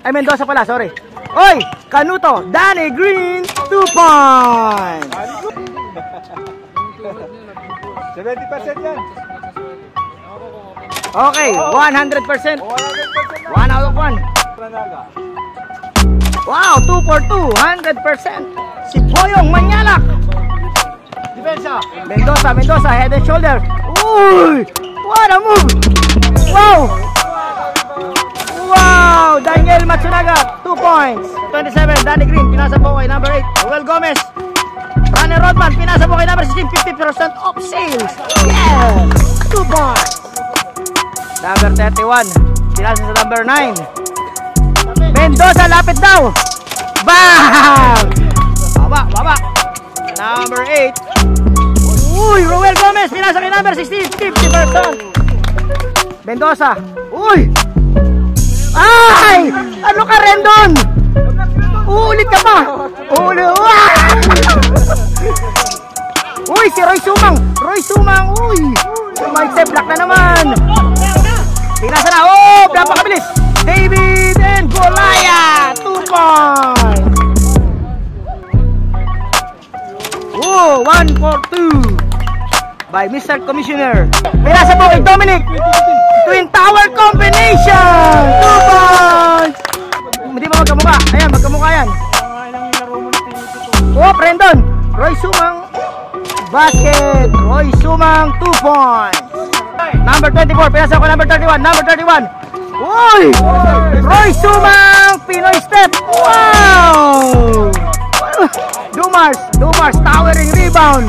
Ay, Mendoza pala, sorry. Oy, Canuto, Danny Green, 2 points. 70% yan. Okay, 100%. 1 out of 1. Wow, 2 for 2, 100%. Si Boyong Manyalak. Mendoza, head and shoulder. Uy, what a move. Wow, Daniel Matsunaga, 2 points. 27, Danny Green, pinasa po kay number 8, Roel Gomez. Runner Rodman, pinasa po kay number 16, 50% off sales. Yes, 2 points. Number 31, pinasa sa number 9. Mendoza, lapit daw. Bang! Baba. Number 8. Uy, Roel Gomez, pinasa kay number 16, 50%. Mendoza, uy! Ay! Ano ka, Rendon? Uulit ka pa! Uy, si Roy Sumang, uy! May step block na naman! Pinasa na, oh! Napakabilis! David and Goliath! 2 points! Oh, 1 for 2 by Mr. Commissioner. Pinasa po kay Dominic. Twin Tower Combination. 2 points. Hindi ba magkamukha? Ayan, magkamukha yan. Oh, Brandon. Roy Sumang. Basket. Roy Sumang, 2 points. Number 24. Pinasa ko number 31. Number 31. Uy! Roy Sumang. Pinoy step. Wow! Dumars, towering rebound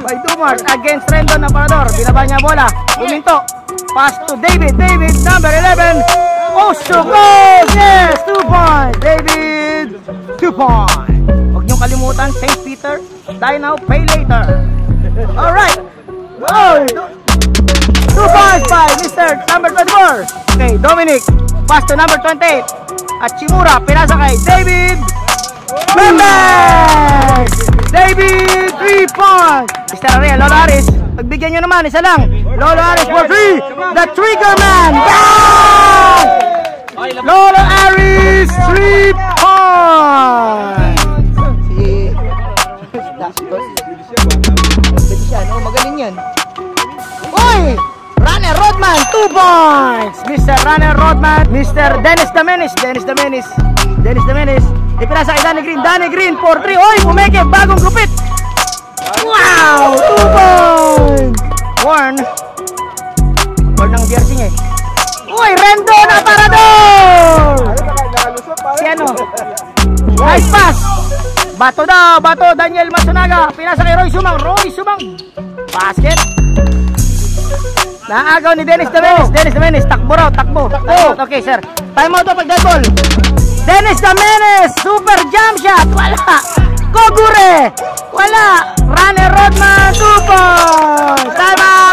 by Dumars against Rendon Aparador. Binaba niya bola, buminto, pass to David, number 11, Osho goes! Yes, 2 points, David, 2 points. Huwag niyong kalimutan, St. Peter, die now, pay later. Alright, 2 points by Mr. number 24. Okay, Dominic, pass to number 28, at Chimura, pinasa kay David Members! David, 3 points! Mr. Ariel, Lolo Aris, pagbigyan nyo naman, isa lang. Lolo Aris for 3! The Trigger Man! Bang! Lolo Aris, 3 points! Magaling yan. Uy! Runner Rodman, 2 points! Mr. Runner Rodman, Mr. Dennis Damenis. Ipinasa kay Danny Green for 3. Oy, pumeke, bagong gupit. Wow, 2 points. Warn ng jersey niya. Uy, Rendon Aparador. Si ano? Nice pass. Bato, Daniel Matsunaga. Pinasa kay Roy Sumang. Basket. Naagaw ni Dennis Damenis. Takbo. Okay, sir. Time out to pag dead ball. Dennis Damenis, super jump shot, wala. Kogure, wala. Runner Rodman, 2 points. Time out,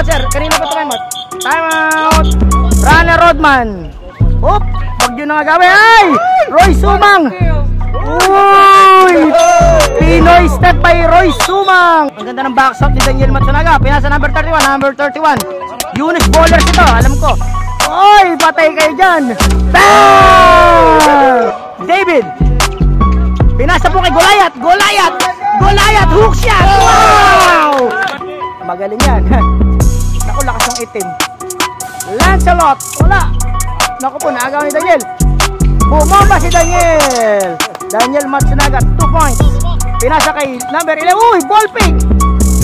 sir. Kanina pa time out. Runner Rodman. Oop, wag yun na nga gawin. Ay, Roy Sumang. Uy, Pinoy step by Roy Sumang. Ang ganda ng backshot ni Daniel Matsunaga. Pinasa number 31. Eunice Bowlers ito, alam ko. Oy, patay kayo dyan. Bang! David. Pinasa po kay Goliath, hook shot. Wow! Magaling yan. Naku, lakas ng itim. Lancelot, wala. Naku po, naagaw ni Daniel. Bumomba si Daniel Matsunaga, 2 points. Pinasa kay number 11. Uy, ball fake.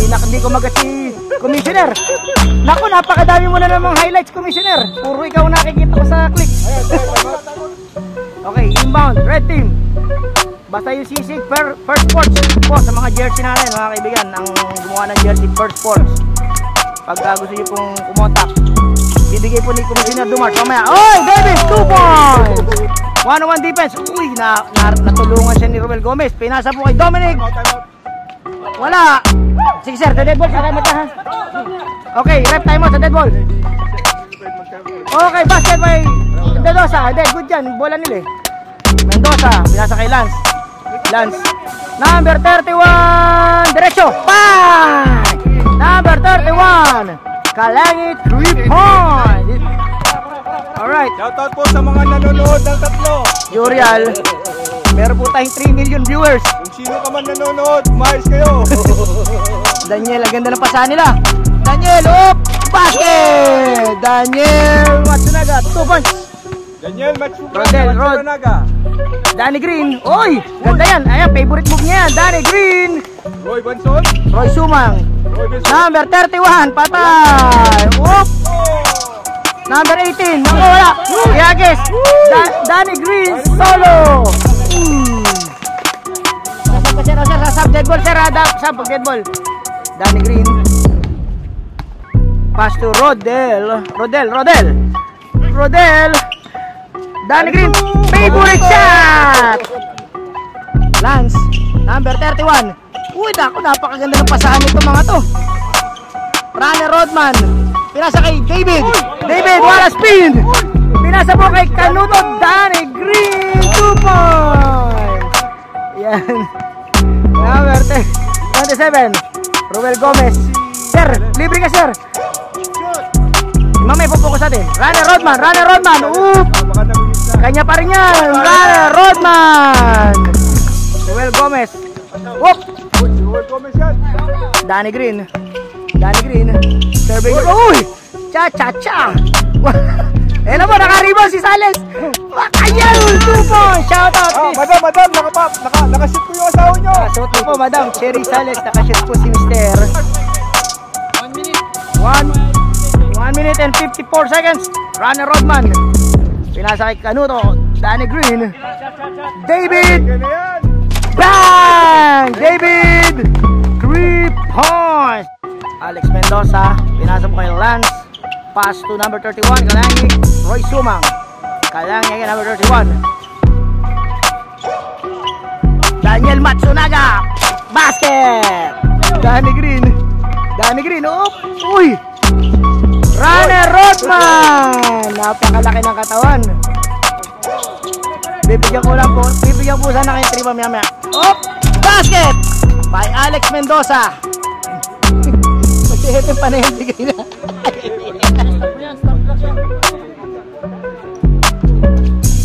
Hindi ko magat si Commissioner. Naku, napakadami mo na namang highlights, Commissioner. Puro ikaw nakikita ko sa click. Okay, inbound, red team. Basta yung sisig, First Sports po sa mga jersey natin, mga kaibigan. Ang gumawa ng jersey, First Sports. Pag gusto nyo pong kumontak, bibigay po ni Commissioner Dumars. Mamaya, oy, David, 2 points. 1-on-1 defense. Uy, natulungan siya ni Roel Gomez. Pinasa po kay Dominic. Wala. Sige sir, sa dead ball, sakay mo ta ha. Okay, rep time mo sa dead ball. Okay, basket by Mendoza. Good dyan, bola nila eh. Mendoza, pinasa kay Lance. Number 31, diretso. Bang! Number 31, Kalangi, 3 points. Alright. Shoutout po sa mga nanonood ng tatlo. Jurial. Meron po tayong 3 million viewers. Kung sino ka man nanonood, umayos kayo. Daniel, ang ganda ng pasahan nila. Daniel, up! Basket! Daniel Matsunaga, 2 points. Daniel Rodel, Matsunaga. Danny Green. Oy! Ganda yan. Ayan, favorite move niya yan. Danny Green. Roy Banson. Roy Sumang. Number 31, patay. Up! Number 18, naku wala. Yages. Danny Green, solo. Nasab pa sir, sa subject ball, sir. Subject ball. Danny Green. Pass to Rodel. Danny Green, favorite shot. Lance, number 31. Uy, naku, napakaganda ng pasahan nito mga to. Runner Rodman. Pinasa kay David. David, wala spin. Pinasa po kay Canuto. Danny Green, 2 points. Yan. Number 27. Ruel Gomez. Sir, libre ka sir. Mamay pupukus natin. Runner Rodman. Oop. Kanya pa rin yan. Runner Rodman. Ruel Gomez. Oop. Roy Gomez yan. Danny Green. Serving. Uy! Cha-cha-cha! Eh naman, naka-rebound si Sales. Makayan! 2 points! Shout out! Madam, nakashoot po yung asawa nyo. Nakashoot po, madam. Cherry Sales, nakashoot po si Mr. 1 minute and 54 seconds. Runner Rodman. Pinasa kay Canuto. Danny Green. David! Bang! David! 3 points! Alex Mendoza, pinasa mo kay Lance. Pass to number 31, Kalangi. Roy Sumang. Kalangi number 31. Daniel Matsunaga. Basket! Danny Green, oh! Uy! Runner Rodman! Napakalaki ng katawan. Bibigyan po sana kayo 3 mamaya. Oh! Basket! By Alex Mendoza. Ito pa na yung bigay na.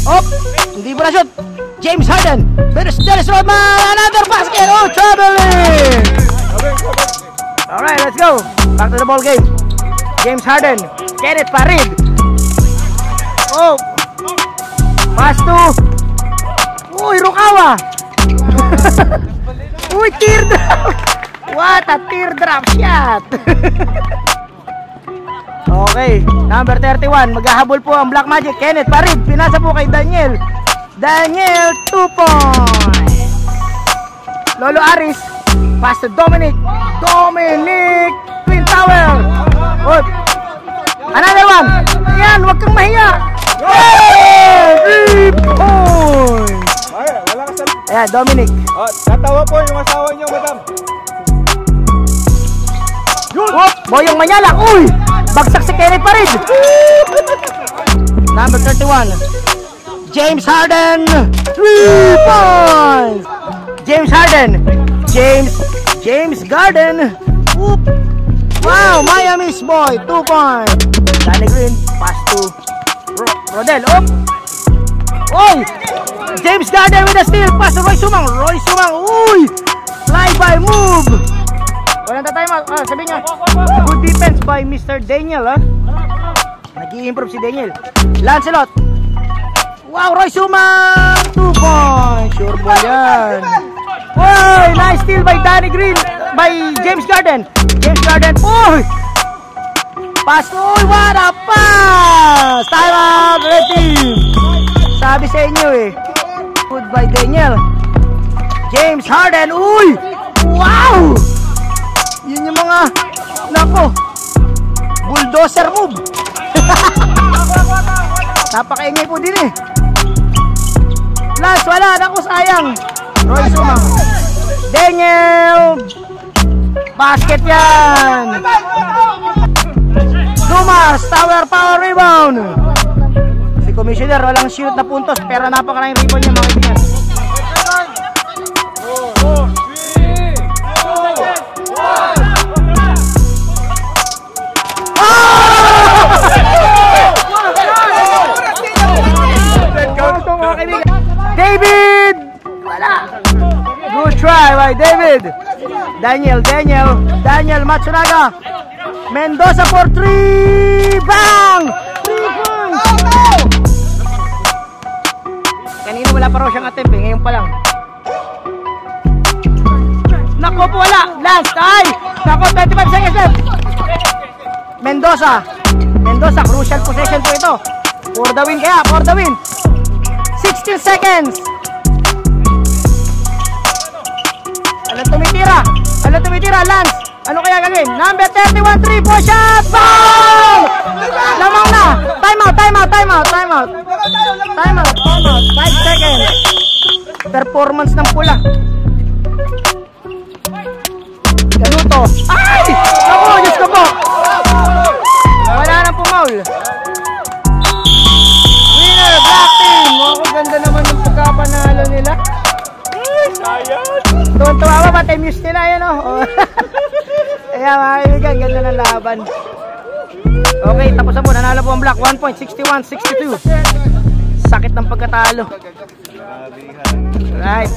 Oh! Hindi mo na shoot. James Harden. Dennis Rodman. Another basket. Oh! Traveling! Alright, let's go. Back to the ball game. James Harden. Kenneth Farid. Oh! Pass to. Uy, Rukawa. Uy, teardrop. What a teardrop shot. Okay, number 31. Maghahabol po ang Black Magic. Kenneth Farid. Pinasa po kay Daniel. 2 points. Lolo Aris. Pass to Dominic. Twin Tower. Oh. Another one. Yan, wag kang mahiya. 3 points. Wala ka sa... Ayan, Dominic. Natawa po yung asawa nyo, madam. Boyong Manyala. Uy! Bagsak si Kenneth Farid. Number 31. James Harden. 3 points. James Garden. Whoop. Wow, Miami's boy. 2 points. Danny Green. Pass to Rodel. Up. Uy! James Garden with a steal. Pass to Roy Sumang. Uy! Fly-by move. Walang tatay mo. Sabi niya. Good defense by Mr. Daniel. Nag-i-improve si Daniel. Lancelot. Wow, Roy Sumang. 2 points. Sure ball yan. Uy! Nice steal by Danny Green. By James Garden. Uy! Pass. Uy! What a pass! Time out. Red team. Sabi sa inyo eh. Good by Daniel. James Harden. Uy! Wow! Yun yung mga nako. Bulldozer move. Napakaingay po din eh. Last, wala. Naku, sayang. Roy Sumang. Daniel. Basket yan. Dumas. Tower power rebound. Si Commissioner walang shoot na puntos pero napakaraming rebound niya mga kaibigan. by David. Daniel Matsunaga. Mendoza for 3. Bang! 3 points. Kanina wala pa raw siyang attempt eh. Ngayon pa lang. Nako po, wala. Last. Ay! Nako, 25 seconds left. Mendoza, crucial possession po ito. For the win kaya, for the win. 16 seconds. Ano tumitira, Lance? Ano kaya gagawin? Number 31, 3-point shot! Bang! Lamang na. Time out. 5 seconds. Performance ng pula. Galuto. Ay! Ako, Diyos ko po. Wala nang pumaul. Winner, black team. Ako, ganda naman ng pagkapanalo nila. Tuwan-tuwa ba? Pati muse nila yan, oh. Ayan, mga kaibigan, ganda ng laban. Okay, tapos na po. Nanalo po ang black. 1 point, 61-62. Sakit ng pagkatalo. Right.